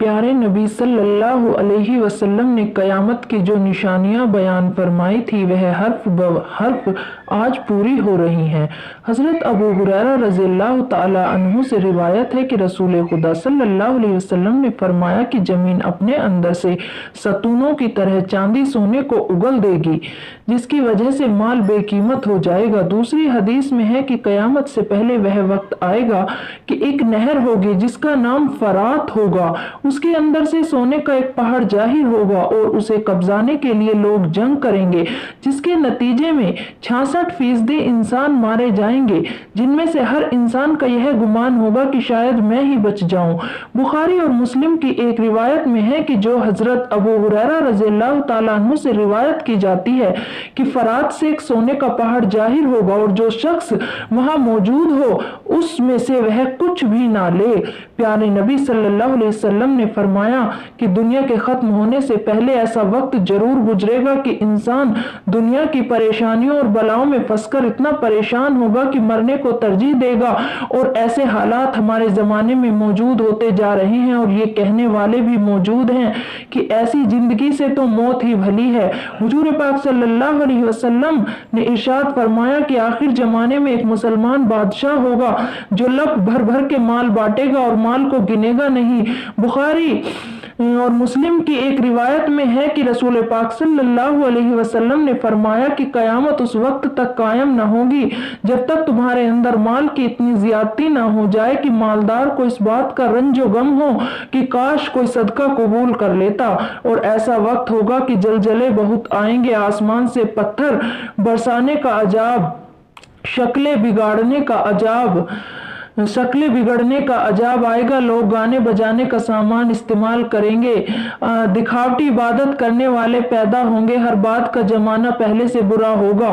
प्यारे नबी सल्लल्लाहु अलैहि वसल्लम ने क़यामत की जो निशानियां बयान फरमाई थी वह हर्फ ब हर्फ आज पूरी हो रही हैं। हज़रत अबू हुरैरा रज़ियल्लाहु ताला अन्हु से रिवायत है कि रसूल खुदा सल्लल्लाहु अलैहि वसल्लम ने फरमाया कि ज़मीन अपने अंदर से सतूनों की तरह चांदी सोने को उगल देगी, जिसकी वजह से माल बेकीमत हो जाएगा। दूसरी हदीस में है कि क़यामत से पहले वह वक्त आएगा कि एक नहर होगी जिसका नाम फरात होगा, उसके अंदर से सोने का एक पहाड़ जाहिर होगा और उसे कब्जाने के लिए लोग जंग करेंगे, जिसके नतीजे में 66% इंसान मारे जाएंगे, जिनमें से हर इंसान का यह गुमान होगा कि शायद मैं ही बच जाऊं। बुखारी और मुस्लिम की एक रिवायत में है कि जो हजरत अबू हुरैरा रज़ियल्लाहु ताला अन्हु से रिवायत की जाती है कि फरात से एक सोने का पहाड़ जाहिर होगा और जो शख्स वहां मौजूद हो उसमें से वह कुछ भी ना ले। प्यारे नबी सल्लल्लाहु अलैहि वसल्लम ने फरमाया कि दुनिया के खत्म होने से पहले ऐसा वक्त जरूर गुजरेगा कि इंसान दुनिया की परेशानियों और बलाओं में फंसकर इतना परेशान होगा कि मरने को तरजीह देगा, और ऐसे हालात हमारे जमाने में मौजूद होते जा रहे हैं और ये कहने वाले भी मौजूद हैं कि ऐसी जिंदगी से तो मौत ही भली है। हुजूर पाक सल्लल्लाहु अलैहि वसल्लम ने इरशाद फरमाया कि आखिर जमाने में एक मुसलमान बादशाह होगा जो लप भर भर के माल बांटेगा और माल को गिनेगा नहीं। बुखारी और मुस्लिम की एक रिवायत में है कि रसूल पाक सल्लल्लाहु अलैहि वसल्लम ने फरमाया कि कयामत उस वक्त तक कायम न होगी जब तक तुम्हारे अंदर माल की इतनी ज्यादती ना हो जाए कि मालदार को इस बात का रंजो गम हो कि काश कोई सदका कबूल कर लेता। और ऐसा वक्त होगा कि जलजले बहुत आएंगे, आसमान से पत्थर बरसाने का अजाब, शक्लें बिगड़ने का अजाब आएगा। लोग गाने बजाने का सामान इस्तेमाल करेंगे, दिखावटी इबादत करने वाले पैदा होंगे, हर बात का जमाना पहले से बुरा होगा।